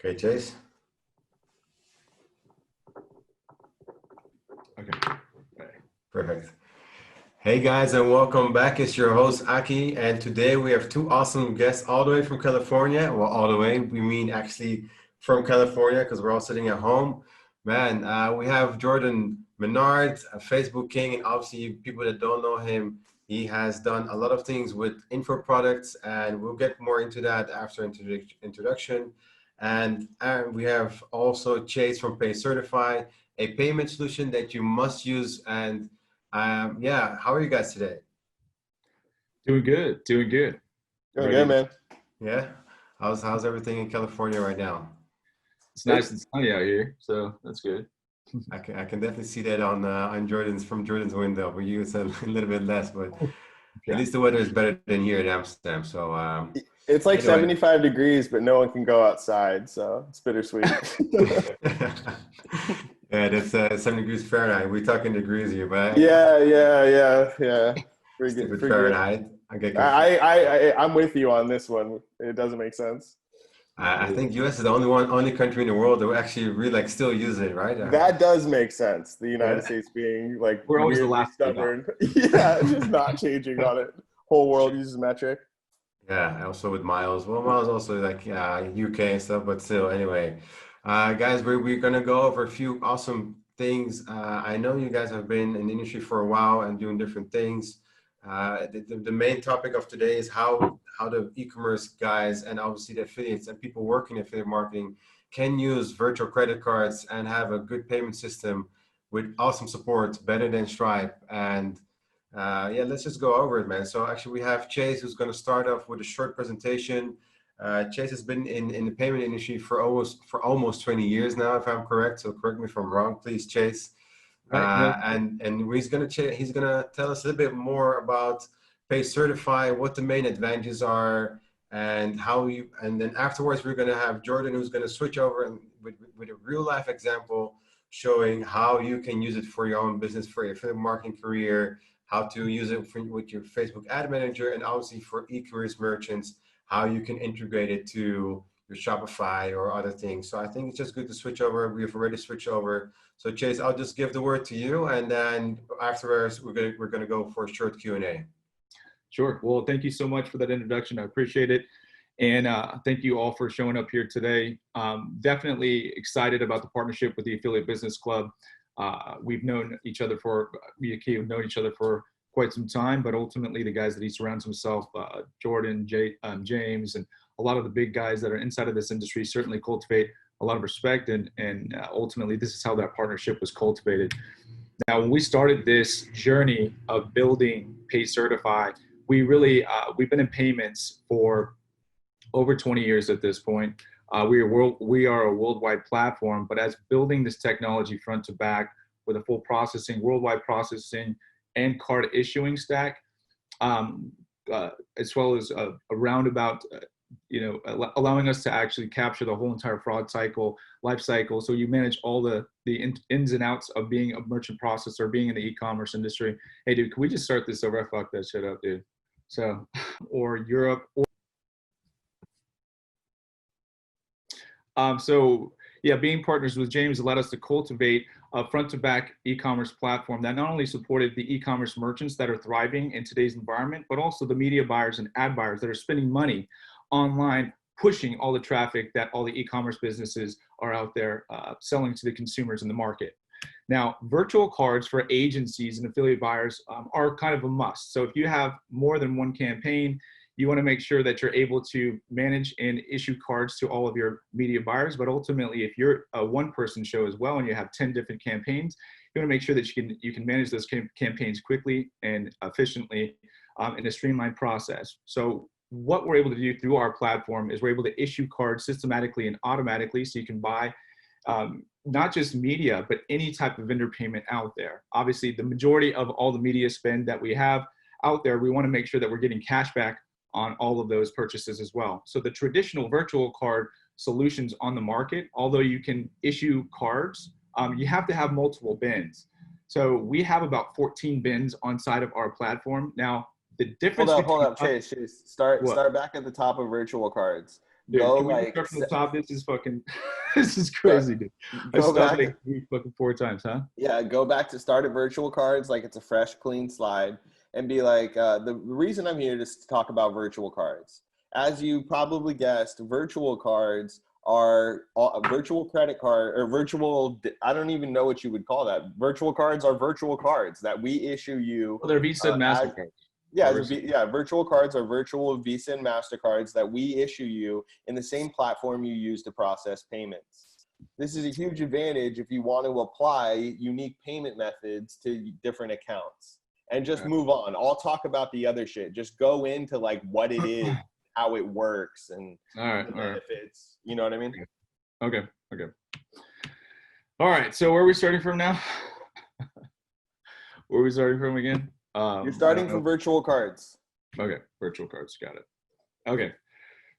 Okay, Chase. Okay. Perfect. Hey guys, and welcome back. It's your host Aki, and today we have two awesome guests all the way from California. Well, all the way, we mean actually from California because we're all sitting at home. Man, we have Jordan Menard, a Facebook king, and obviously people that don't know him, he has done a lot of things with info products, and we'll get more into that after introduction. And we have also Chase from Pay Certify, a payment solution that you must use. And yeah, how are you guys today? Doing good. Doing good. Doing Ready good, to, man. Yeah, how's everything in California right now? it's nice and sunny out here, so that's good. I can definitely see that on Jordan's window. For you, it's a little bit less, but at Yeah. least the weather is better than here in Amsterdam. So It's like anyway. 75 degrees, but no one can go outside, so it's bittersweet. Yeah, that's 70 degrees Fahrenheit. We're talking degrees here, but Yeah. stupid Forget. Fahrenheit. I get confused. I'm with you on this one. It doesn't make sense. I think US is the only country in the world that will actually really like still use it, right? That does make sense. The United Yeah. States being like We're always the weirdly last to adopt. stubborn. Yeah, just not changing on it. Whole world uses metric. Yeah, also with Miles. Well, Miles also like UK and stuff, but still, anyway. Guys, we're gonna go over a few awesome things. I know you guys have been in the industry for a while and doing different things. The main topic of today is how the e-commerce guys and obviously the affiliates and people working in affiliate marketing can use virtual credit cards and have a good payment system with awesome support, better than Stripe. And yeah, let's just go over it, man. So actually, we have Chase who's going to start off with a short presentation. Chase has been in the payment industry for almost 20 years now, if I'm correct. So correct me if I'm wrong, please, Chase. Right. No, And he's gonna tell us a little bit more about Pay Certify, what the main advantages are, and how you. And then afterwards, we're gonna have Jordan who's gonna switch over and with a real life example showing how you can use it for your own business, for your affiliate marketing career, how to use it with your Facebook ad manager, and obviously for e-commerce merchants, how you can integrate it to your Shopify or other things. So I think it's just good to switch over. We've already switched over. So Chase, I'll just give the word to you, and then afterwards we're gonna go for a short Q&A. sure. Well, thank you so much for that introduction. I appreciate it. And thank you all for showing up here today. Definitely excited about the partnership with the Affiliate Business Club. We've known each other me and Key have known each other for quite some time, but ultimately the guys that he surrounds himself, Jordan, James, and a lot of the big guys that are inside of this industry certainly cultivate a lot of respect, and ultimately this is how that partnership was cultivated. Now, when we started this journey of building Pay Certify, we really, we've been in payments for over 20 years at this point. We are a worldwide platform, but as building this technology front to back with a full worldwide processing and card issuing stack, as well as a roundabout, allowing us to actually capture the whole entire fraud life cycle. So you manage all the ins and outs of being a merchant processor, being in the e-commerce industry. Hey, dude, can we just start this over? I fucked that shit up, dude. So, or Europe, so yeah, being partners with James allowed us to cultivate a front-to-back e-commerce platform that not only supported the e-commerce merchants that are thriving in today's environment, but also the media buyers and ad buyers that are spending money online, pushing all the traffic that all the e-commerce businesses are out there selling to the consumers in the market. Now, virtual cards for agencies and affiliate buyers are kind of a must. So if you have more than one campaign, you want to make sure that you're able to manage and issue cards to all of your media buyers. But ultimately, if you're a one-person show as well and you have 10 different campaigns, you want to make sure that you can manage those campaigns quickly and efficiently in a streamlined process. So what we're able to do through our platform is we're able to issue cards systematically and automatically, so you can buy not just media, but any type of vendor payment out there. Obviously, the majority of all the media spend that we have out there, we want to make sure that we're getting cash back on all of those purchases as well. So the traditional virtual card solutions on the market, although you can issue cards, you have to have multiple bins. So we have about 14 bins on side of our platform. Now, the difference Hold up, Chase. Start back at the top of virtual cards. Dude, go can we just like start from the top? This is fucking, this is crazy, dude. I go stopped back. like 4 times, huh? Yeah, go back to start at virtual cards like it's a fresh, clean slide, and be like, the reason I'm here is to talk about virtual cards. As you probably guessed, virtual cards are a virtual credit card or virtual, I don't even know what you would call that. Virtual cards are virtual cards that we issue you. Well, they're Visa and As, MasterCard. yeah, virtual cards are virtual Visa and MasterCards that we issue you in the same platform you use to process payments. This is a huge advantage if you want to apply unique payment methods to different accounts. And just move on. I'll talk about the other shit. Just go into like what it is, how it works, and the benefits. You know what I mean? Okay. All right. So where are we starting from now? Where are we starting from again? You're starting from virtual cards. Okay, virtual cards, got it. Okay,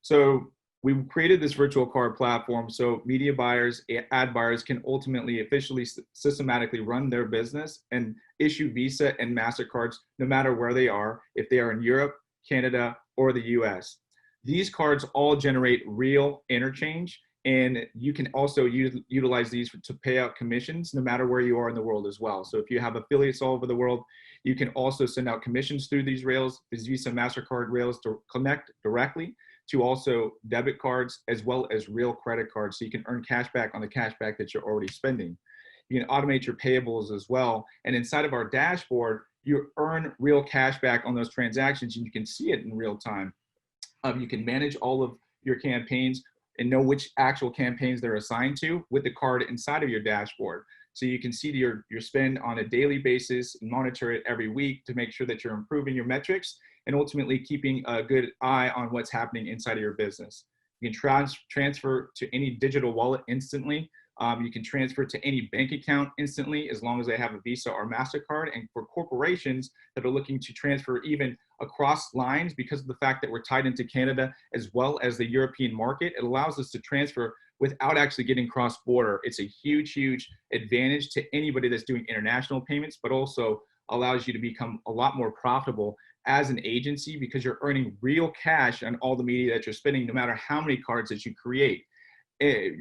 so we created this virtual card platform so media buyers, ad buyers can ultimately officially systematically run their business and issue Visa and MasterCards no matter where they are, if they are in Europe, Canada, or the US. These cards all generate real interchange, and you can also utilize these to pay out commissions no matter where you are in the world as well. So if you have affiliates all over the world, you can also send out commissions through these rails, these Visa, MasterCard rails, to connect directly to also debit cards as well as real credit cards. So you can earn cash back on the cash back that you're already spending. You can automate your payables as well. And inside of our dashboard, you earn real cash back on those transactions, and you can see it in real time. You can manage all of your campaigns and know which actual campaigns they're assigned to with the card inside of your dashboard. So you can see your spend on a daily basis and monitor it every week to make sure that you're improving your metrics and ultimately keeping a good eye on what's happening inside of your business. You can transfer to any digital wallet instantly. You can transfer to any bank account instantly as long as they have a Visa or MasterCard. And for corporations that are looking to transfer even across lines, because of the fact that we're tied into Canada as well as the European market, it allows us to transfer without actually getting cross-border. It's a huge, huge advantage to anybody that's doing international payments, but also allows you to become a lot more profitable as an agency because you're earning real cash on all the media that you're spending, no matter how many cards that you create.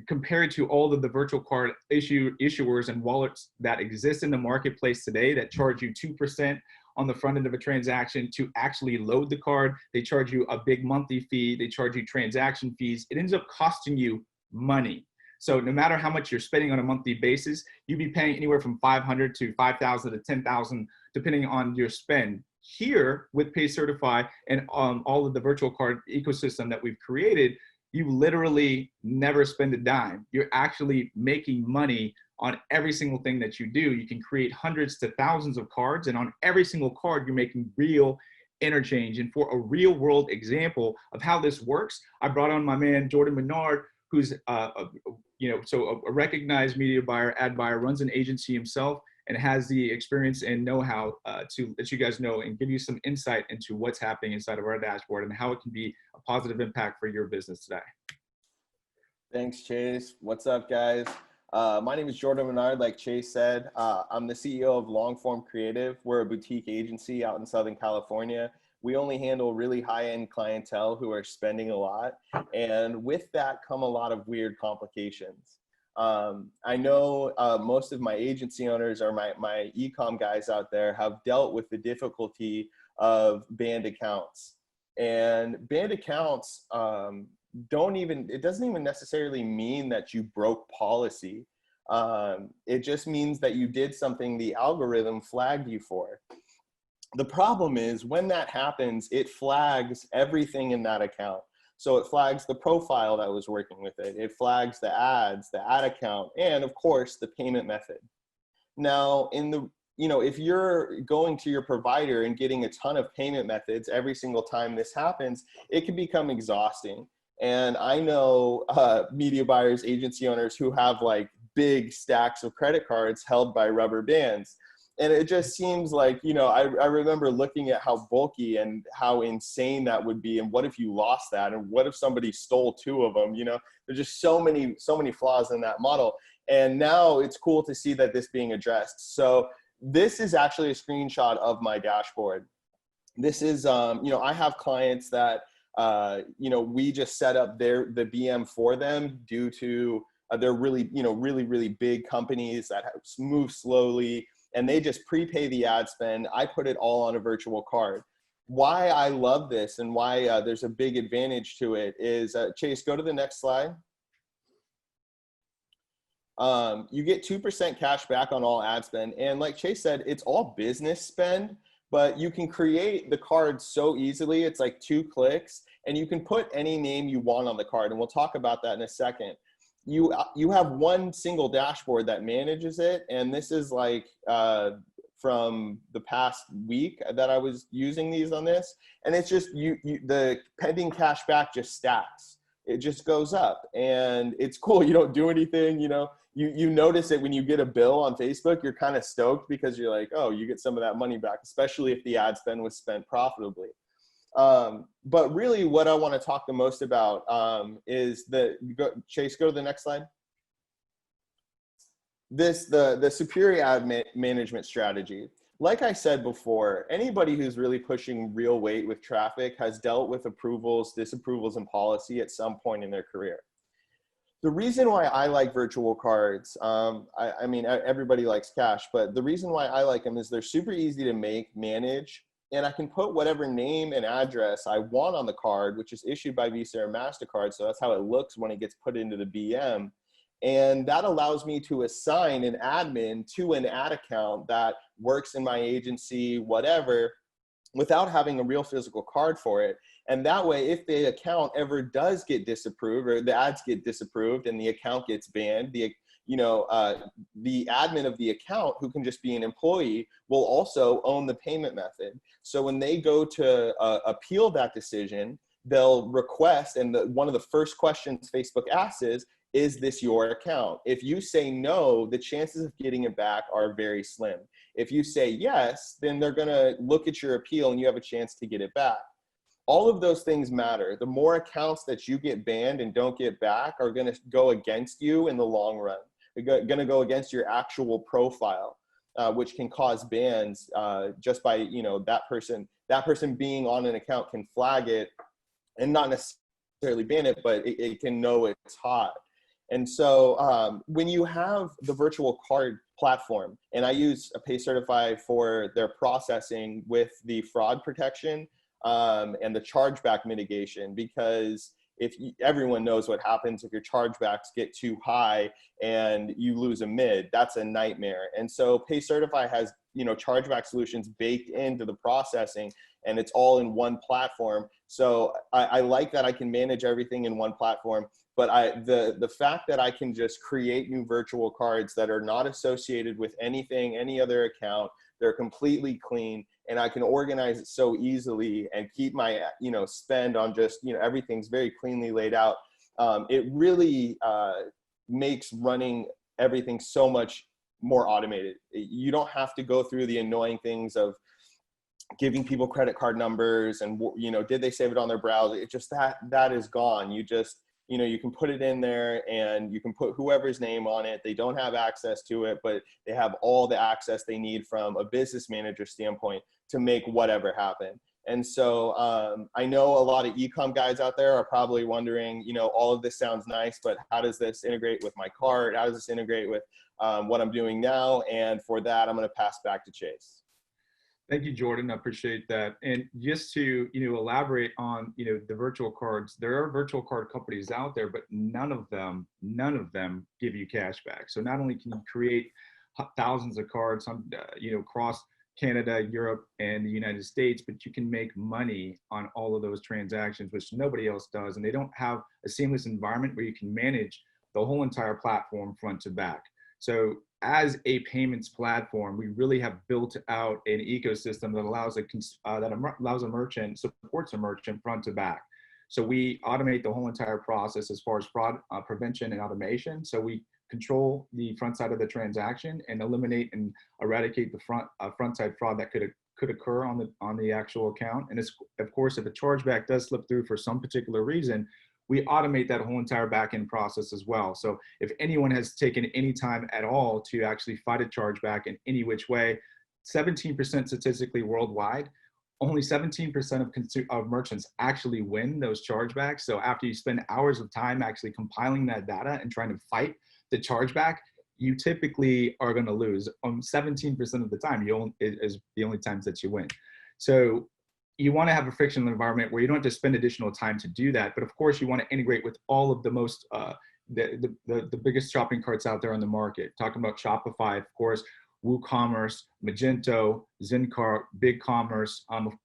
Compared to all of the virtual card issuers and wallets that exist in the marketplace today that charge you 2% on the front end of a transaction to actually load the card, they charge you a big monthly fee, they charge you transaction fees. It ends up costing you money. So no matter how much you're spending on a monthly basis, you'd be paying anywhere from $500 to $5,000 to $10,000, depending on your spend. Here with PayCertify and all of the virtual card ecosystem that we've created, you literally never spend a dime. You're actually making money on every single thing that you do. You can create hundreds to thousands of cards, and on every single card, you're making real interchange. And for a real world example of how this works, I brought on my man, Jordan Menard, who's a recognized media buyer, ad buyer, runs an agency himself, and has the experience and know-how to let you guys know and give you some insight into what's happening inside of our dashboard and how it can be a positive impact for your business today. Thanks, Chase. What's up, guys? My name is Jordan Menard, like Chase said. I'm the CEO of Longform Creative. We're a boutique agency out in Southern California. We only handle really high-end clientele who are spending a lot. And with that come a lot of weird complications. I know most of my agency owners or my e-com guys out there have dealt with the difficulty of banned accounts. And banned accounts it doesn't even necessarily mean that you broke policy. It just means that you did something the algorithm flagged you for. The problem is when that happens, it flags everything in that account. So it flags the profile that was working with it. It flags the ads, the ad account, and of course the payment method. Now, if you're going to your provider and getting a ton of payment methods every single time this happens, it can become exhausting. And I know media buyers, agency owners who have like big stacks of credit cards held by rubber bands. And it just seems like, I remember looking at how bulky and how insane that would be. And what if you lost that? And what if somebody stole 2 of them? There's just so many flaws in that model. And now it's cool to see that this being addressed. So this is actually a screenshot of my dashboard. This is, I have clients that we just set up the BM for them due to they're really, really big companies that move slowly, and they just prepay the ad spend. I put it all on a virtual card. Why I love this and why there's a big advantage to it is, Chase, go to the next slide. You get 2% cash back on all ad spend. And like Chase said, it's all business spend, but you can create the card so easily. It's like 2 clicks, and you can put any name you want on the card. And we'll talk about that in a second. You have one single dashboard that manages it. And this is like from the past week that I was using these on this. And it's just the pending cash back just stacks. It just goes up, and it's cool. You don't do anything, you notice it when you get a bill on Facebook. You're kind of stoked because you're like, oh, you get some of that money back, especially if the ad spend was spent profitably. But really what I want to talk the most about is Chase, go to the next slide. The superior ad management strategy. Like I said before, anybody who's really pushing real weight with traffic has dealt with approvals, disapprovals, and policy at some point in their career. The reason why I like virtual cards, I mean, everybody likes cash, but the reason why I like them is they're super easy to make, manage, and I can put whatever name and address I want on the card, which is issued by Visa or MasterCard. So that's how it looks when it gets put into the BM. And that allows me to assign an admin to an ad account that works in my agency, whatever, without having a real physical card for it. And that way, if the account ever does get disapproved, or the ads get disapproved and the account gets banned, the admin of the account, who can just be an employee, will also own the payment method. So when they go to appeal that decision, they'll request, and one of the first questions Facebook asks is this your account? If you say no, the chances of getting it back are very slim. If you say yes, then they're gonna look at your appeal and you have a chance to get it back. All of those things matter. The more accounts that you get banned and don't get back are gonna go against you in the long run. They're gonna go against your actual profile, which can cause bans just by that person being on an account can flag it and not necessarily ban it, but it can know it's hot. And so when you have the virtual card platform, and I use a PayCertify for their processing with the fraud protection and the chargeback mitigation, because everyone knows what happens if your chargebacks get too high and you lose a mid, that's a nightmare. And so PayCertify has chargeback solutions baked into the processing, and it's all in one platform. So I like that I can manage everything in one platform. But the fact that I can just create new virtual cards that are not associated with any other account, they're completely clean, and I can organize it so easily and keep my spend on just everything's very cleanly laid out. It really makes running everything so much more automated. You don't have to go through the annoying things of giving people credit card numbers and did they save it on their browser. It just that is gone. You just you can put it in there and you can put whoever's name on it. They don't have access to it, but they have all the access they need from a business manager standpoint to make whatever happen. And so I know a lot of e-com guys out there are probably wondering, all of this sounds nice, but how does this integrate with my card? How does this integrate with what I'm doing now? And for that, I'm going to pass back to Chase. Thank you, Jordan. I appreciate that. And just to elaborate on the virtual cards, there are virtual card companies out there, but none of them give you cash back. So not only can you create thousands of cards, across Canada, Europe, and the United States, but you can make money on all of those transactions, which nobody else does. And they don't have a seamless environment where you can manage the whole entire platform front to back. So as a payments platform, we really have built out an ecosystem that allows a merchant, supports a merchant front to back. So we automate the whole entire process as far as fraud prevention and automation. So we control the front side of the transaction and eliminate and eradicate the front side fraud that could occur on the actual account. And it's, of course, if a chargeback does slip through for some particular reason, we automate that whole entire back-end process as well. So if anyone has taken any time at all to actually fight a chargeback in any which way, 17% statistically worldwide, only 17% of merchants actually win those chargebacks. So after you spend hours of time actually compiling that data and trying to fight the chargeback, you typically are going to lose 17% of the time. Is the only times that you win. So you want to have a frictionless environment where you don't have to spend additional time to do that. But of course, you want to integrate with all of the most the biggest shopping carts out there on the market. Talking about Shopify, of course, WooCommerce, Magento, Zyncart, BigCommerce.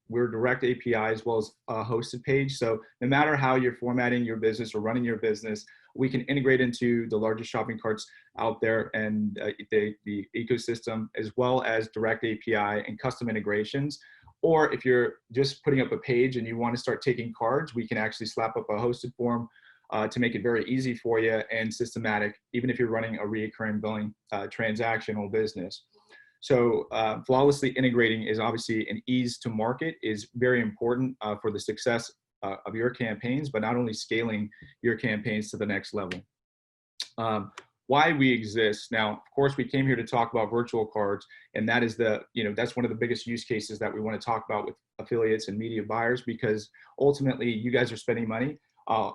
We're direct API as well as a hosted page. So no matter how you're formatting your business or running your business, we can integrate into the largest shopping carts out there and the ecosystem, as well as direct API and custom integrations. Or if you're just putting up a page and you want to start taking cards, we can actually slap up a hosted form to make it very easy for you and systematic, even if you're running a recurring billing transactional business. So flawlessly integrating is obviously an ease to market is very important for the success of your campaigns, but not only scaling your campaigns to the next level. Why we exist. Now, of course, we came here to talk about virtual cards, and that is that's one of the biggest use cases that we want to talk about with affiliates and media buyers, because ultimately you guys are spending money.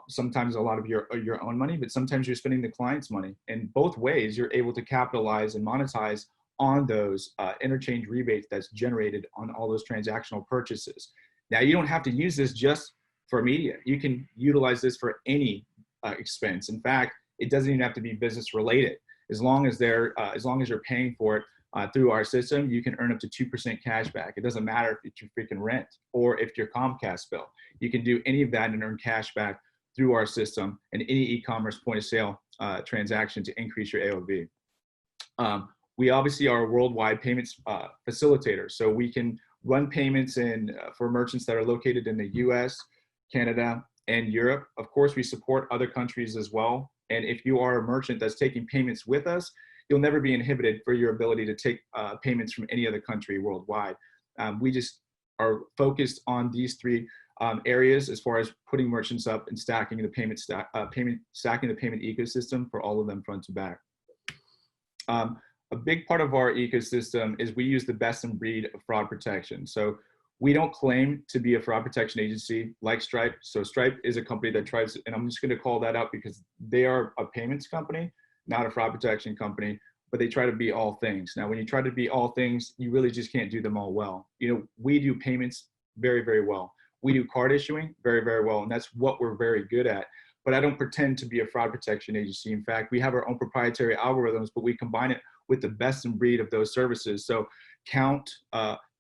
Sometimes a lot of your own money, but sometimes you're spending the client's money. And both ways, you're able to capitalize and monetize on those interchange rebates that's generated on all those transactional purchases. Now, you don't have to use this just for media. You can utilize this for any expense. In fact, it doesn't even have to be business related. As long as you're paying for it through our system, you can earn up to 2% cash back. It doesn't matter if it's your freaking rent or if your Comcast bill. You can do any of that and earn cash back through our system and any e-commerce point of sale transaction to increase your AOV. We obviously are a worldwide payments facilitator, so we can run payments for merchants that are located in the US, Canada, and Europe. Of course, we support other countries as well. And if you are a merchant that's taking payments with us, you'll never be inhibited for your ability to take payments from any other country worldwide. We just are focused on these three areas as far as putting merchants up and stacking the payment ecosystem for all of them front to back. A big part of our ecosystem is we use the best in breed of fraud protection. So we don't claim to be a fraud protection agency like Stripe. So Stripe is a company that tries, and I'm just going to call that out because they are a payments company, not a fraud protection company, but they try to be all things. Now, when you try to be all things, you really just can't do them all well. We do payments very, very well. We do card issuing very, very well, and that's what we're very good at. But I don't pretend to be a fraud protection agency. In fact, we have our own proprietary algorithms, but we combine it with the best in breed of those services. So Count,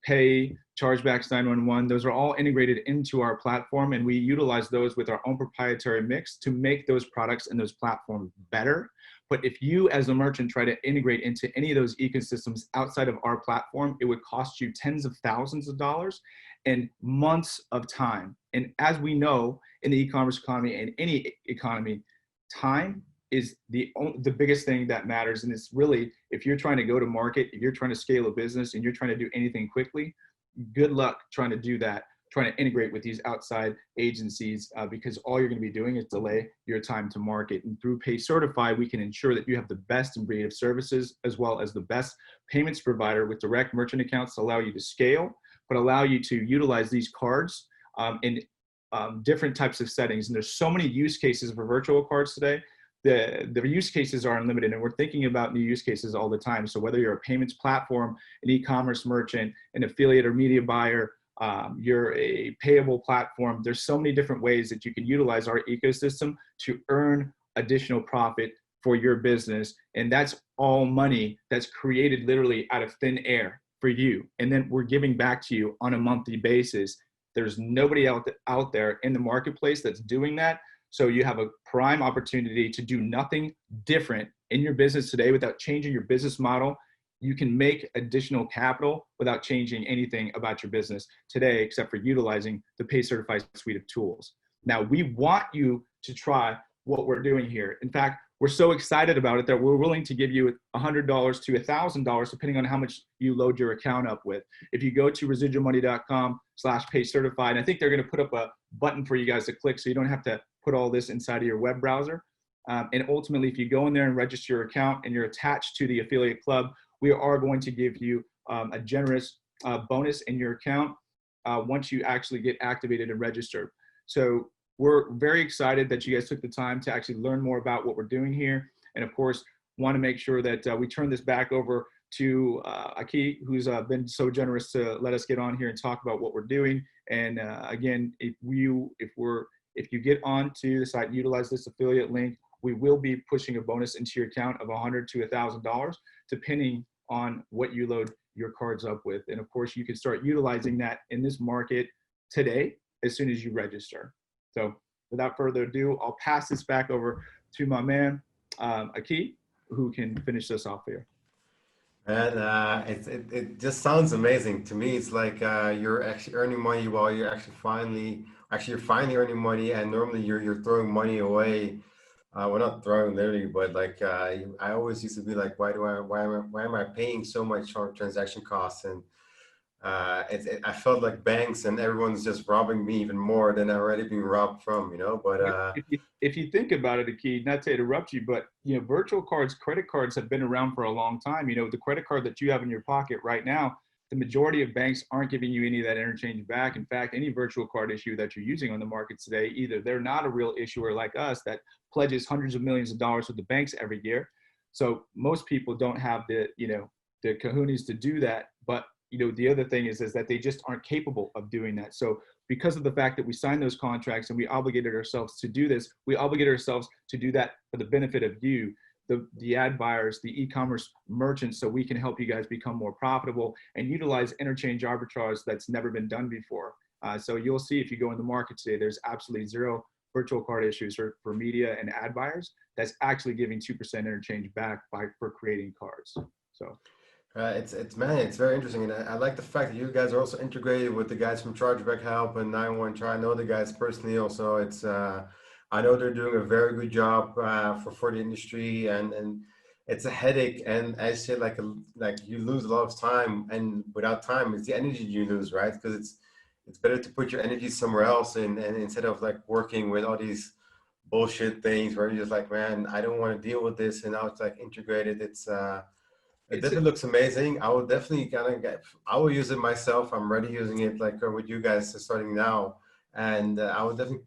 Pay, Chargebacks 911, those are all integrated into our platform, and we utilize those with our own proprietary mix to make those products and those platforms better. But if you as a merchant try to integrate into any of those ecosystems outside of our platform, it would cost you tens of thousands of dollars and months of time. And as we know, in the e-commerce economy and any economy, time is the biggest thing that matters. And it's really, if you're trying to go to market, if you're trying to scale a business and you're trying to do anything quickly, good luck trying to do that, trying to integrate with these outside agencies, because all you're going to be doing is delay your time to market. And through PayCertify, we can ensure that you have the best in breed of services, as well as the best payments provider with direct merchant accounts to allow you to scale, but allow you to utilize these cards in different types of settings. And there's so many use cases for virtual cards today. The use cases are unlimited, and we're thinking about new use cases all the time. So whether you're a payments platform, an e-commerce merchant, an affiliate or media buyer, you're a payable platform, there's so many different ways that you can utilize our ecosystem to earn additional profit for your business. And that's all money that's created literally out of thin air for you. And then we're giving back to you on a monthly basis. There's nobody out there in the marketplace that's doing that. So you have a prime opportunity to do nothing different in your business today without changing your business model. You can make additional capital without changing anything about your business today, except for utilizing the PayCertify suite of tools. Now, we want you to try what we're doing here. In fact, we're so excited about it that we're willing to give you $100 to $1,000, depending on how much you load your account up with. If you go to residualmoney.com/PayCertified, and I think they're going to put up a button for you guys to click so you don't have to put all this inside of your web browser. And ultimately, if you go in there and register your account and you're attached to the affiliate club, we are going to give you a generous bonus in your account. once you actually get activated and registered. So we're very excited that you guys took the time to actually learn more about what we're doing here. And of course, want to make sure that we turn this back over to Aki, who's been so generous to let us get on here and talk about what we're doing. And again, if you get onto the site and utilize this affiliate link, we will be pushing a bonus into your account of $100 to $1,000, depending on what you load your cards up with. And of course, you can start utilizing that in this market today as soon as you register. So without further ado, I'll pass this back over to my man, Aki, who can finish this off here. And it just sounds amazing to me. It's like you're actually earning money while you're you're finally earning money, and normally you're throwing money away. Well, not throwing literally, but like I always used to be like, why am I paying so much on transaction costs? And I felt like banks and everyone's just robbing me even more than I already being robbed from, you know. But if you think about it, Aki, not to interrupt you, but virtual cards, credit cards have been around for a long time. The credit card that you have in your pocket right now, the majority of banks aren't giving you any of that interchange back. In fact, any virtual card issue that you're using on the market today, either they're not a real issuer like us that pledges hundreds of millions of dollars with the banks every year. So most people don't have the kahunas to do that. But the other thing is that they just aren't capable of doing that. So because of the fact that we signed those contracts and we obligated ourselves to do this, we obligated ourselves to do that for the benefit of you, the ad buyers, the e-commerce merchants, so we can help you guys become more profitable and utilize interchange arbitrage that's never been done before. So you'll see if you go in the market today, there's absolutely zero virtual card issues for media and ad buyers that's actually giving 2% interchange back for creating cards. So. It's very interesting, and I like the fact that you guys are also integrated with the guys from Chargeback Help and 911 Try. I know the guys personally, also. It's I know they're doing a very good job for the industry, and it's a headache. And as you said, like you lose a lot of time, and without time, it's the energy you lose, right? Because it's better to put your energy somewhere else, and instead of like working with all these bullshit things where you're just like, man, I don't want to deal with this, and now it's like integrated. It definitely looks amazing. I will definitely I will use it myself. I'm already using it like with you guys starting now. And I will definitely